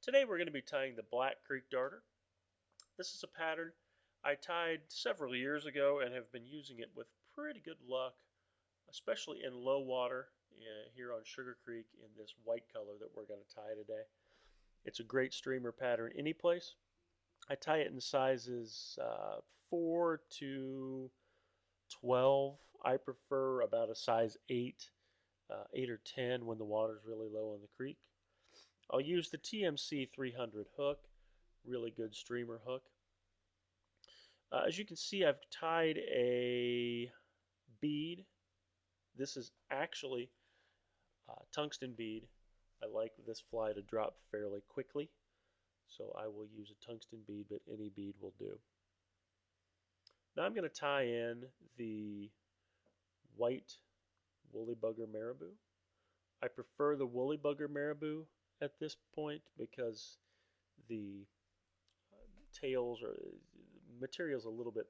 Today we're going to be tying the Black Creek Darter. This is a pattern I tied several years ago and have been using it with pretty good luck, especially in low water here on Sugar Creek in this white color that we're going to tie today. It's a great streamer pattern any place. I tie it in sizes 4 to 12. I prefer about a size 8, 8 or 10 when the water's really low on the creek. I'll use the TMC 300 hook, really good streamer hook. As you can see, I've tied a bead. This is actually a tungsten bead. I like this fly to drop fairly quickly, so I will use a tungsten bead, but any bead will do. Now I'm going to tie in the white woolly bugger marabou. I prefer the woolly bugger marabou at this point because the tails or material is a little bit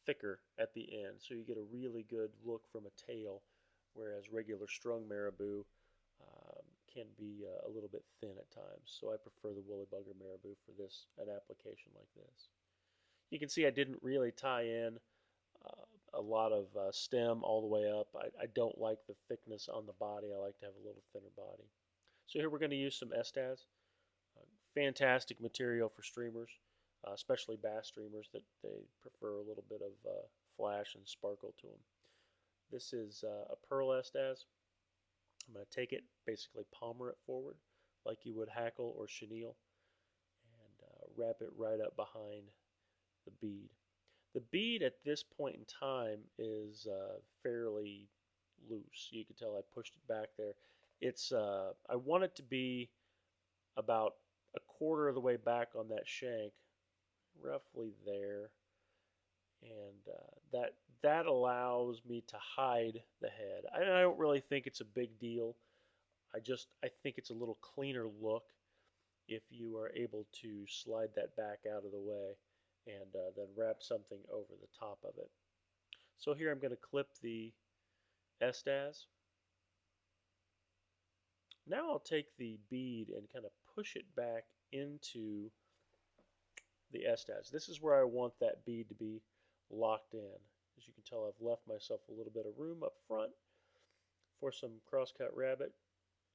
thicker at the end, so you get a really good look from a tail, whereas regular strung marabou can be a little bit thin at times. So I prefer the woolly bugger marabou for an application like this. You can see I didn't really tie in a lot of stem all the way up. I don't like the thickness on the body. I like to have a little thinner body. So here we're going to use some Estaz. Fantastic material for streamers, especially bass streamers that they prefer a little bit of flash and sparkle to them. This is a pearl Estaz. I'm going to take it, basically palmer it forward like you would hackle or chenille, and wrap it right up behind the bead. The bead at this point in time is fairly loose. You can tell I pushed it back there. I want it to be about a quarter of the way back on that shank, roughly there, and that allows me to hide the head. I don't really think it's a big deal. I think it's a little cleaner look if you are able to slide that back out of the way and then wrap something over the top of it. So here I'm going to clip the Estaz. Now I'll take the bead and kind of push it back into the Estaz. This is where I want that bead to be locked in. As you can tell, I've left myself a little bit of room up front for some crosscut rabbit,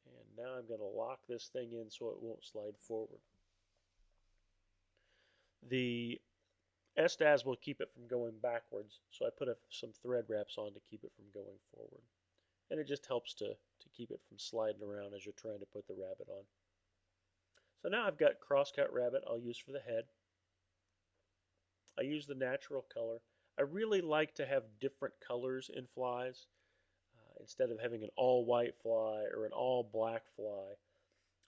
and now I'm going to lock this thing in so it won't slide forward. The Estaz will keep it from going backwards, so I put some thread wraps on to keep it from going forward. And it just helps to keep it from sliding around as you're trying to put the rabbit on. So now I've got crosscut rabbit I'll use for the head. I use the natural color. I really like to have different colors in flies. Instead of having an all white fly or an all black fly,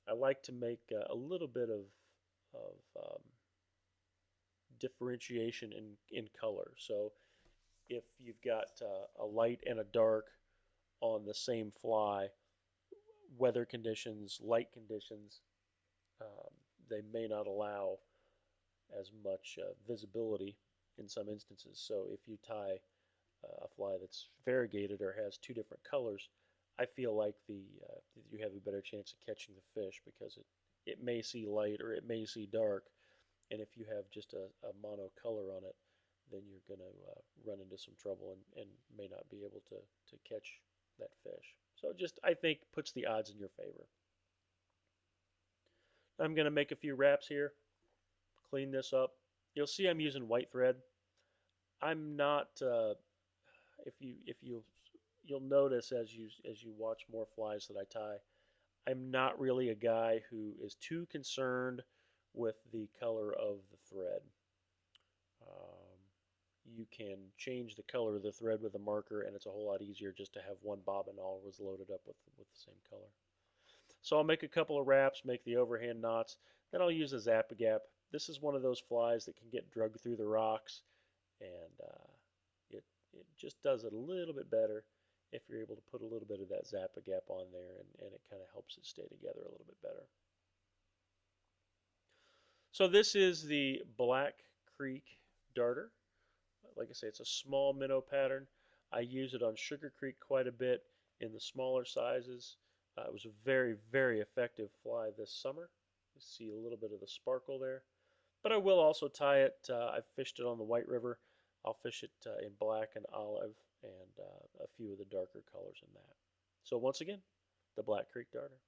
I like to make a little bit of differentiation in color. So if you've got a light and a dark on the same fly, weather conditions, light conditions, they may not allow as much visibility in some instances. So if you tie a fly that's variegated or has two different colors, I feel like you have a better chance of catching the fish because it may see light or it may see dark, and if you have just a mono color on it, then you're going to run into some trouble and may not be able to catch that fish. So just, I think, puts the odds in your favor. I'm going to make a few wraps here, clean this up. You'll see I'm using white thread. I'm not, you'll notice as you watch more flies that I tie, I'm not really a guy who is too concerned with the color of the thread. You can change the color of the thread with a marker, and it's a whole lot easier just to have one bobbin always loaded up with the same color. So I'll make a couple of wraps, make the overhand knots, then I'll use a Zap-A-Gap. This is one of those flies that can get drugged through the rocks, and it just does it a little bit better if you're able to put a little bit of that Zap-A-Gap on there, and it kind of helps it stay together a little bit better. So this is the Black Creek Darter. Like I say, it's a small minnow pattern. I use it on Sugar Creek quite a bit in the smaller sizes. It was a very, very effective fly this summer. You see a little bit of the sparkle there. But I will also tie it. I've fished it on the White River. I'll fish it in black and olive and a few of the darker colors in that. So once again, the Black Creek Darter.